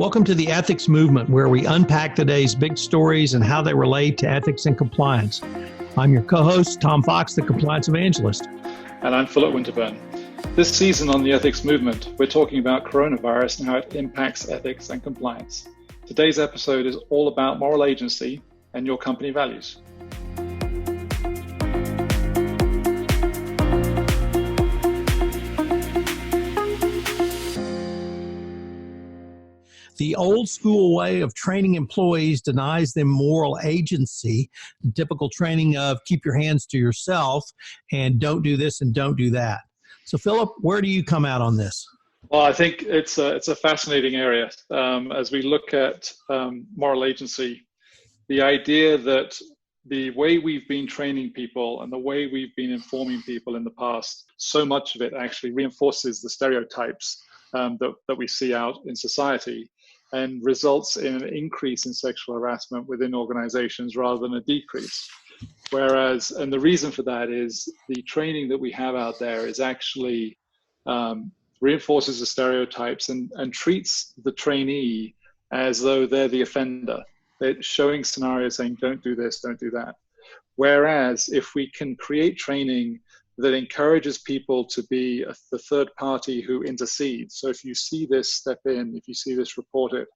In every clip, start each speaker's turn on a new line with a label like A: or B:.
A: Welcome to the Ethics Movement, where we unpack the day's big stories and how they relate to ethics and compliance. I'm your co-host, Tom Fox, the Compliance Evangelist.
B: And I'm Philip Winterburn. This season on the Ethics Movement, we're talking about coronavirus and how it impacts ethics and compliance. Today's episode is all about moral agency and your company values.
A: The old school way of training employees denies them moral agency. The typical training of keep your hands to yourself and don't do this and don't do that. So, Philip, where do you come out on this?
B: Well, I think it's a fascinating area. As we look at moral agency, the idea that the way we've been training people and the way we've been informing people in the past, so much of it actually reinforces the stereotypes that we see out in society, and results in an increase in sexual harassment within organizations rather than a decrease. Whereas, and the reason for that is the training that we have out there is actually reinforces the stereotypes and treats the trainee as though they're the offender. They're showing scenarios saying, don't do this, don't do that. Whereas if we can create training that encourages people to be the third party who intercedes. So if you see this, step in. If you see this, report it.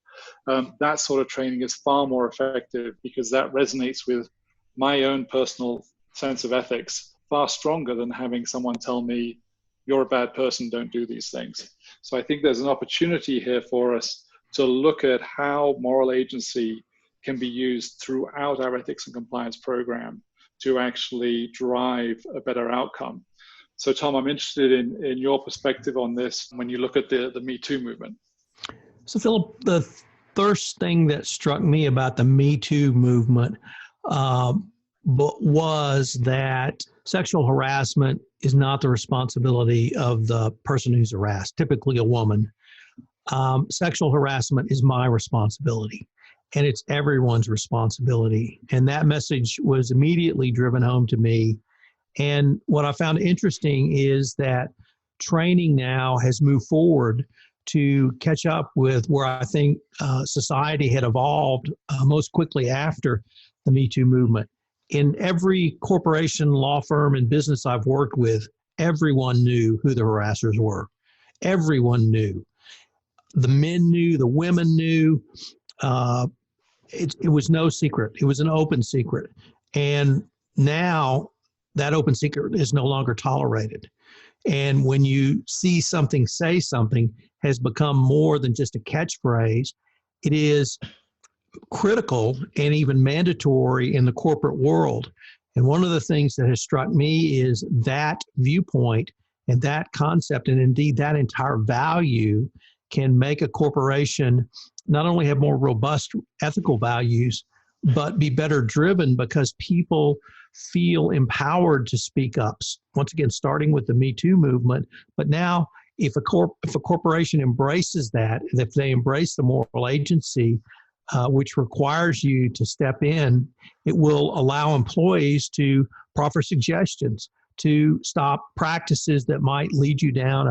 B: That sort of training is far more effective because that resonates with my own personal sense of ethics far stronger than having someone tell me, you're a bad person, don't do these things. So I think there's an opportunity here for us to look at how moral agency can be used throughout our ethics and compliance program to actually drive a better outcome. So Tom, I'm interested in your perspective on this when you look at the Me Too movement.
A: So Philip, the first thing that struck me about the Me Too movement was that sexual harassment is not the responsibility of the person who's harassed, typically a woman. Sexual harassment is my responsibility. And it's everyone's responsibility. And that message was immediately driven home to me. And what I found interesting is that training now has moved forward to catch up with where I think society had evolved most quickly after the Me Too movement. In every corporation, law firm, and business I've worked with, everyone knew who the harassers were. Everyone knew. The men knew, the women knew. It was no secret. It was an open secret. And now that open secret is no longer tolerated. And when you see something, say something has become more than just a catchphrase. It is critical and even mandatory in the corporate world. And one of the things that has struck me is that viewpoint and that concept, and indeed that entire value can make a corporation not only have more robust ethical values, but be better driven because people feel empowered to speak up. Once again, starting with the Me Too movement. But now, if a corporation embraces that, if they embrace the moral agency, which requires you to step in, it will allow employees to proffer suggestions to stop practices that might lead you down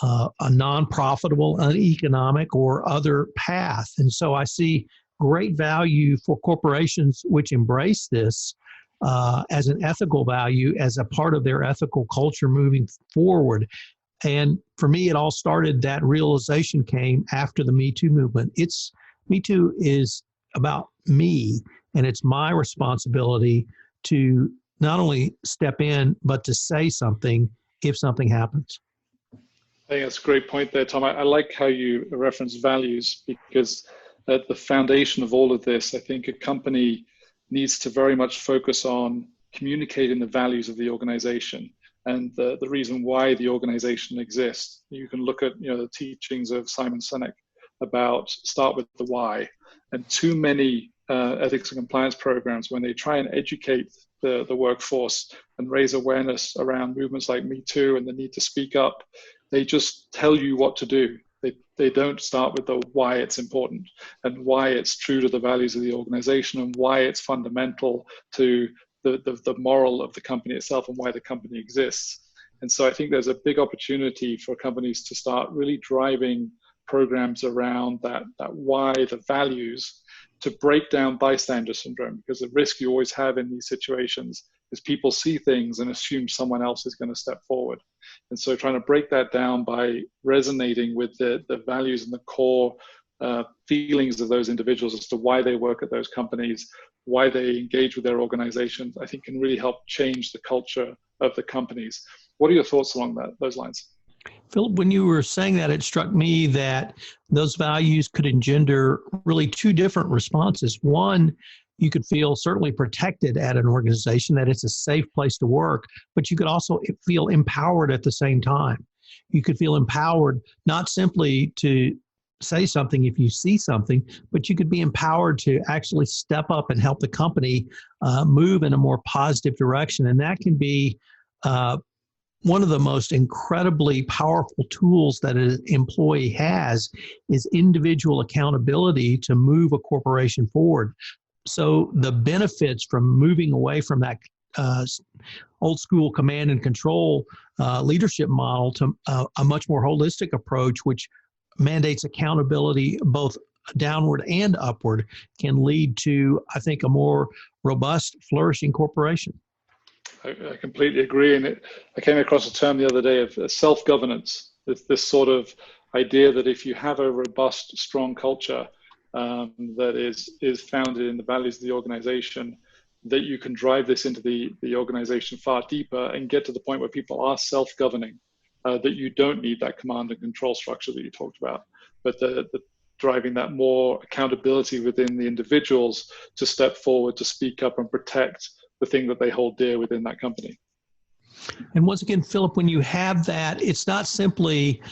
A: a non-profitable, uneconomic, or other path. And so I see great value for corporations which embrace this as an ethical value, as a part of their ethical culture moving forward. And for me, it all started, that realization came after the Me Too movement. Me Too is about me, and it's my responsibility to not only step in, but to say something if something happens.
B: I think that's a great point there, Tom. I like how you reference values because at the foundation of all of this, I think a company needs to very much focus on communicating the values of the organization and the reason why the organization exists. You can look at the teachings of Simon Sinek about start with the why. And too many ethics and compliance programs, when they try and educate the workforce and raise awareness around movements like Me Too and the need to speak up, they just tell you what to do. They don't start with the why it's important and why it's true to the values of the organization and why it's fundamental to the moral of the company itself and why the company exists. And so I think there's a big opportunity for companies to start really driving programs around that why, the values, to break down bystander syndrome, because the risk you always have in these situations is people see things and assume someone else is going to step forward. And so trying to break that down by resonating with the values and the core feelings of those individuals as to why they work at those companies, why they engage with their organizations, I think can really help change the culture of the companies. What are your thoughts along those lines?
A: Philip, when you were saying that, it struck me that those values could engender really two different responses. One, you could feel certainly protected at an organization, that it's a safe place to work, but you could also feel empowered at the same time. You could feel empowered not simply to say something if you see something, but you could be empowered to actually step up and help the company move in a more positive direction. And that can be one of the most incredibly powerful tools that an employee has is individual accountability to move a corporation forward. So the benefits from moving away from that old school command and control leadership model to a much more holistic approach, which mandates accountability both downward and upward, can lead to, I think, a more robust, flourishing corporation.
B: I completely agree. And I came across a term the other day of self-governance, this sort of idea that if you have a robust, strong culture that is founded in the values of the organization, that you can drive this into the organization far deeper and get to the point where people are self-governing, that you don't need that command and control structure that you talked about, but the driving that more accountability within the individuals to step forward, to speak up and protect the thing that they hold dear within that company.
A: And once again, Philip, when you have that, it's not simply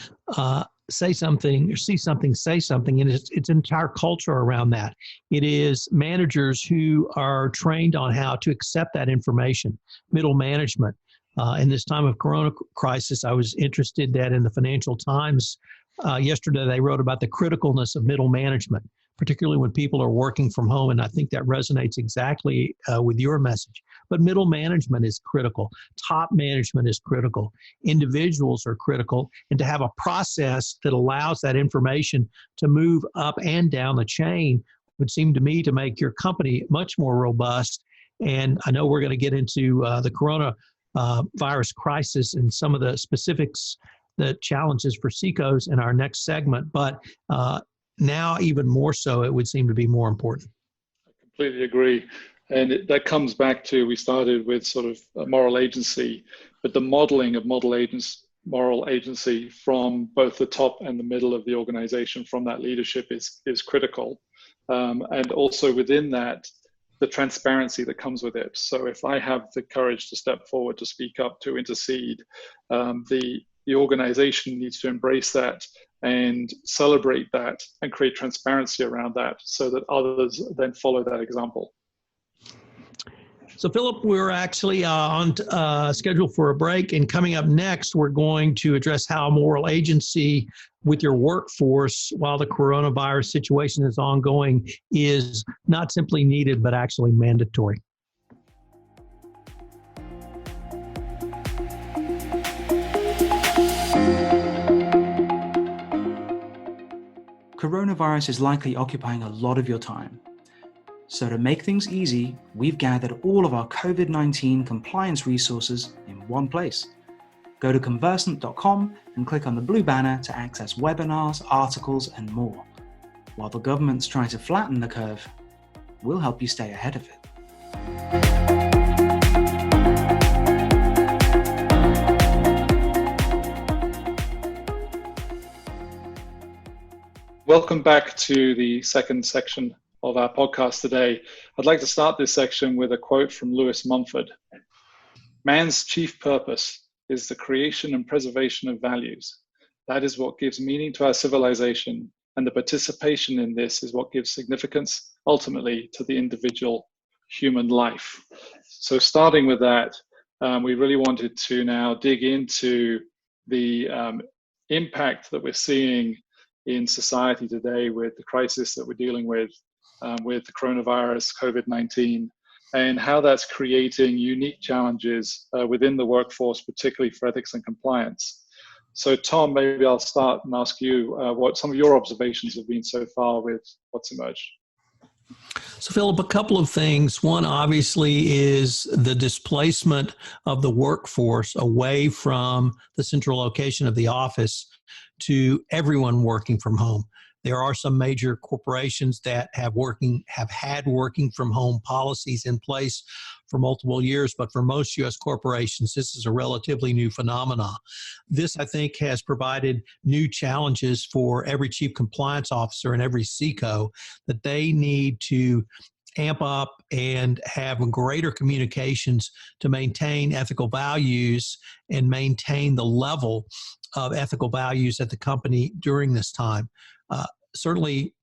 A: say something or see something, say something, and it's entire culture around that. It is managers who are trained on how to accept that information, middle management. In this time of corona crisis, I was interested that in the Financial Times yesterday, they wrote about the criticalness of middle management, particularly when people are working from home. And I think that resonates exactly with your message. But middle management is critical. Top management is critical. Individuals are critical. And to have a process that allows that information to move up and down the chain would seem to me to make your company much more robust. And I know we're going to get into the coronavirus crisis and some of the specifics, the challenges for Seacoast in our next segment. But now, even more so, it would seem to be more important.
B: I completely agree. And that comes back to, we started with sort of a moral agency, but the modeling of moral agency from both the top and the middle of the organization, from that leadership is critical. And also within that, the transparency that comes with it. So if I have the courage to step forward, to speak up, to intercede, the organization needs to embrace that and celebrate that and create transparency around that so that others then follow that example.
A: So, Philip, we're actually on schedule for a break. And coming up next, we're going to address how moral agency with your workforce while the coronavirus situation is ongoing is not simply needed, but actually mandatory.
C: Coronavirus is likely occupying a lot of your time. So to make things easy, we've gathered all of our COVID-19 compliance resources in one place. Go to conversant.com and click on the blue banner to access webinars, articles, and more. While the government's trying to flatten the curve, we'll help you stay ahead of it.
B: Welcome back to the second section of our podcast today. I'd like to start this section with a quote from Lewis Mumford. "Man's chief purpose is the creation and preservation of values. That is what gives meaning to our civilization, and the participation in this is what gives significance, ultimately, to the individual human life." So starting with that, we really wanted to now dig into the impact that we're seeing in society today with the crisis that we're dealing with the coronavirus, COVID-19, and how that's creating unique challenges within the workforce, particularly for ethics and compliance. So Tom, maybe I'll start and ask you what some of your observations have been so far with what's emerged.
A: So, Philip, a couple of things. One, obviously, is the displacement of the workforce away from the central location of the office to everyone working from home. There are some major corporations that have had working from home policies in place for multiple years, but for most U.S. corporations, this is a relatively new phenomenon. This, I think, has provided new challenges for every chief compliance officer and every CICO, that they need to amp up and have greater communications to maintain ethical values and maintain the level of ethical values at the company during this time. Certainly,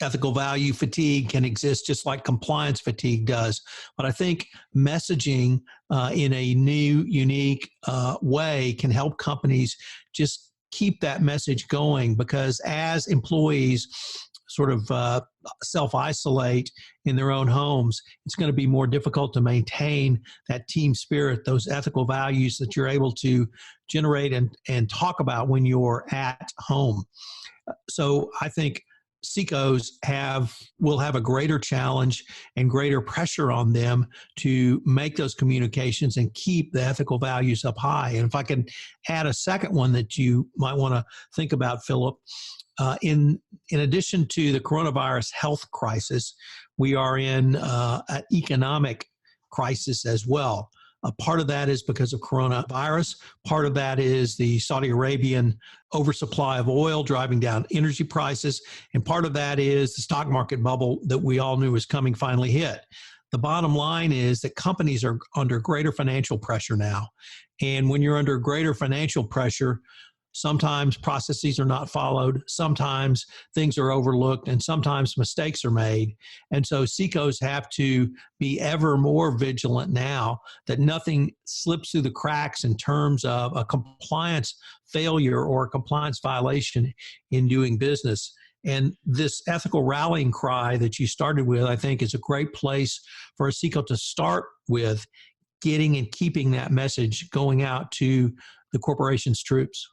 A: ethical value fatigue can exist just like compliance fatigue does. But I think messaging in a new, unique way can help companies just keep that message going, because as employees sort of self-isolate in their own homes, it's going to be more difficult to maintain that team spirit, those ethical values that you're able to generate and talk about when you're at home. So I think CICOs will have a greater challenge and greater pressure on them to make those communications and keep the ethical values up high. And if I can add a second one that you might want to think about, Philip, in addition to the coronavirus health crisis, we are in an economic crisis as well. Part of that is because of coronavirus. Part of that is the Saudi Arabian oversupply of oil driving down energy prices. And part of that is the stock market bubble that we all knew was coming finally hit. The bottom line is that companies are under greater financial pressure now. And when you're under greater financial pressure, sometimes processes are not followed, sometimes things are overlooked, and sometimes mistakes are made. And so CICOs have to be ever more vigilant now that nothing slips through the cracks in terms of a compliance failure or a compliance violation in doing business. And this ethical rallying cry that you started with, I think, is a great place for a CICO to start with, getting and keeping that message going out to the corporation's troops.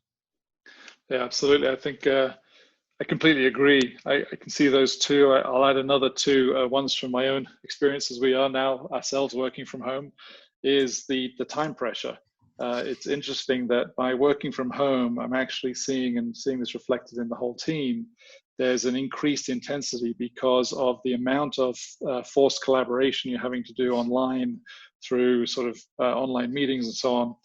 B: Yeah, absolutely. I think I completely agree. I can see those two. I'll add another two. One's from my own experience as we are now ourselves working from home, is the time pressure. It's interesting that by working from home, I'm actually seeing this reflected in the whole team. There's an increased intensity because of the amount of forced collaboration you're having to do online through sort of online meetings and so on.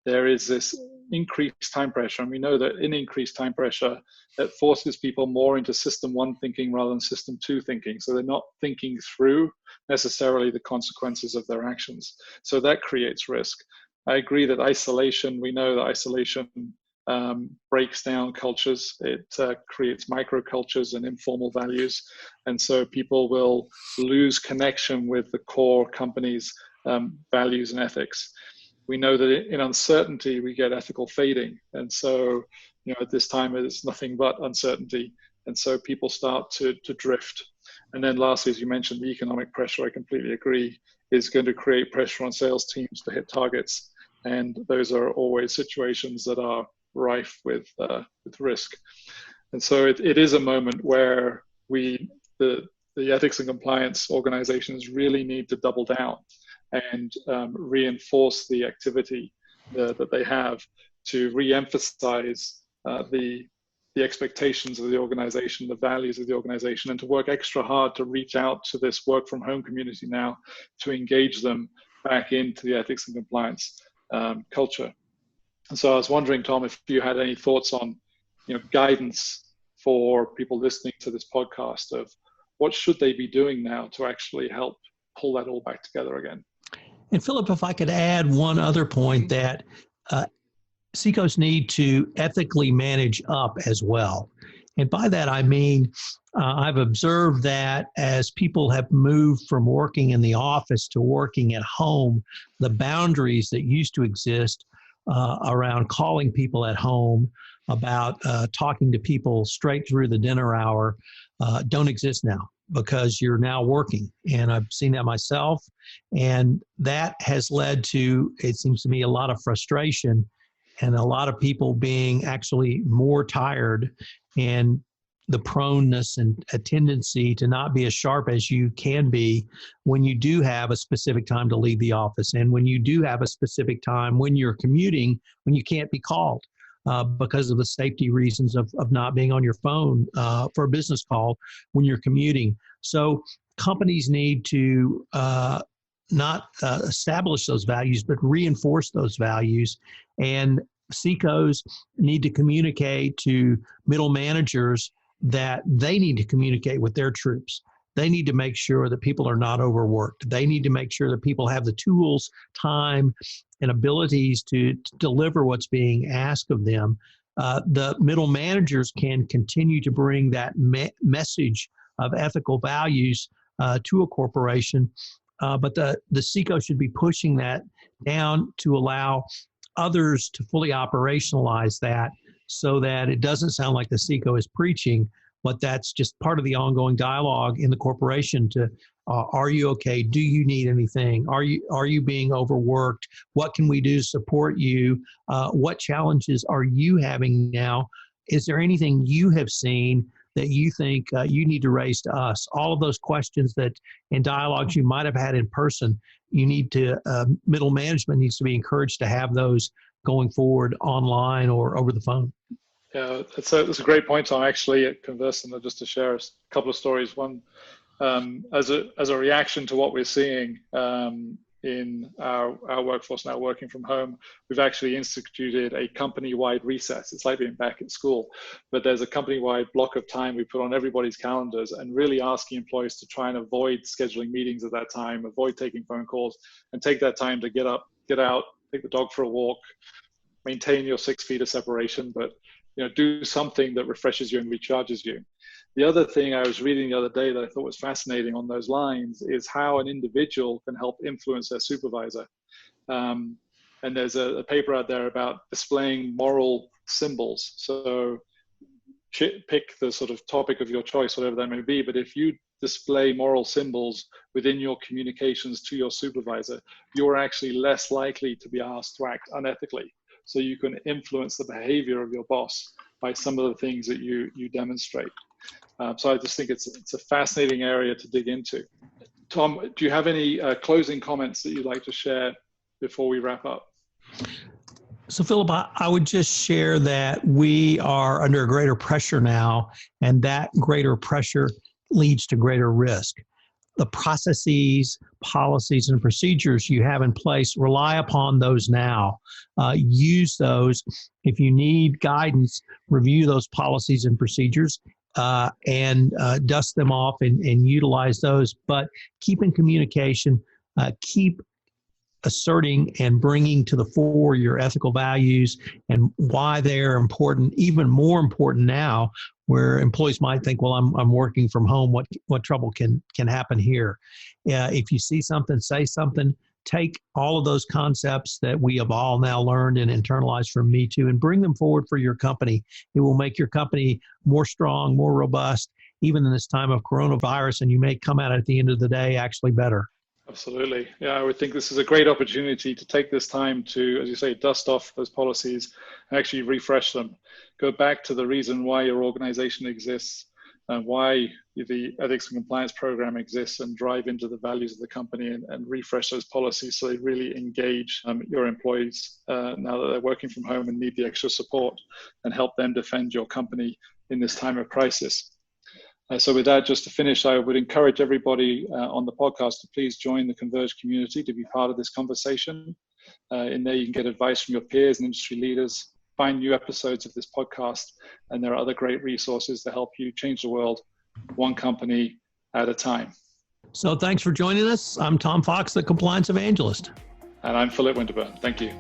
B: There is this increased time pressure, and we know that in increased time pressure, that forces people more into system one thinking rather than system two thinking. So they're not thinking through necessarily the consequences of their actions. So that creates risk. I agree that we know that isolation breaks down cultures. It creates microcultures and informal values. And so people will lose connection with the core company's values and ethics. We know that in uncertainty, we get ethical fading. And so, at this time, it's nothing but uncertainty. And so people start to drift. And then lastly, as you mentioned, the economic pressure, I completely agree, is going to create pressure on sales teams to hit targets. And those are always situations that are rife with risk. And so it is a moment where the ethics and compliance organizations really need to double down and reinforce the activity that they have to re-emphasize the expectations of the organization, the values of the organization, and to work extra hard to reach out to this work from home community now to engage them back into the ethics and compliance culture. And so I was wondering, Tom, if you had any thoughts on guidance for people listening to this podcast of what should they be doing now to actually help pull that all back together again.
A: And Philip, if I could add one other point, that CICOs need to ethically manage up as well. And by that, I mean, I've observed that as people have moved from working in the office to working at home, the boundaries that used to exist around calling people at home, about talking to people straight through the dinner hour, don't exist now, because you're now working. And I've seen that myself. And that has led to, it seems to me, a lot of frustration and a lot of people being actually more tired, and the proneness and a tendency to not be as sharp as you can be when you do have a specific time to leave the office, and when you do have a specific time when you're commuting, when you can't be called because of the safety reasons of not being on your phone for a business call when you're commuting. So companies need to not establish those values, but reinforce those values. And CECOs need to communicate to middle managers that they need to communicate with their troops. They need to make sure that people are not overworked. They need to make sure that people have the tools, time, and abilities to deliver what's being asked of them. The middle managers can continue to bring that message of ethical values to a corporation, but the CECO should be pushing that down to allow others to fully operationalize that, so that it doesn't sound like the CECO is preaching, but that's just part of the ongoing dialogue in the corporation to, are you okay? Do you need anything? Are you being overworked? What can we do to support you? What challenges are you having now? Is there anything you have seen that you think you need to raise to us? All of those questions that in dialogues you might have had in person, you need to, middle management needs to be encouraged to have those going forward online or over the phone.
B: Yeah, that's a great point, Tom. Actually, at Conversant, just to share a couple of stories. One, as a reaction to what we're seeing in our workforce now working from home, we've actually instituted a company-wide recess. It's like being back at school, but there's a company-wide block of time we put on everybody's calendars, and really asking employees to try and avoid scheduling meetings at that time, avoid taking phone calls, and take that time to get up, get out, take the dog for a walk, maintain your 6 feet of separation, but do something that refreshes you and recharges you. The other thing I was reading the other day that I thought was fascinating on those lines is how an individual can help influence their supervisor. And there's a paper out there about displaying moral symbols. So pick the sort of topic of your choice, whatever that may be, but if you display moral symbols within your communications to your supervisor, you're actually less likely to be asked to act unethically. So you can influence the behavior of your boss by some of the things that you demonstrate. So I just think it's a fascinating area to dig into. Tom, do you have any closing comments that you'd like to share before we wrap up?
A: So Philip, I would just share that we are under greater pressure now, and that greater pressure leads to greater risk. The processes, policies, and procedures you have in place, rely upon those now. Use those. If you need guidance, review those policies and procedures and dust them off and utilize those. But keep in communication, keep asserting and bringing to the fore your ethical values and why they're important, even more important now, where employees might think, well, I'm working from home. What trouble can happen here? If you see something, say something. Take all of those concepts that we have all now learned and internalized from Me Too and bring them forward for your company. It will make your company more strong, more robust, even in this time of coronavirus, and you may come out at the end of the day actually better.
B: Absolutely. Yeah, I would think this is a great opportunity to take this time to, as you say, dust off those policies and actually refresh them. Go back to the reason why your organization exists and why the ethics and compliance program exists, and drive into the values of the company and refresh those policies so they really engage your employees now that they're working from home and need the extra support, and help them defend your company in this time of crisis. So with that, just to finish, I would encourage everybody on the podcast to please join the Converge community to be part of this conversation. In there, you can get advice from your peers and industry leaders, find new episodes of this podcast, and there are other great resources to help you change the world one company at a time.
A: So thanks for joining us. I'm Tom Fox, the Compliance Evangelist.
B: And I'm Philip Winterburn. Thank you.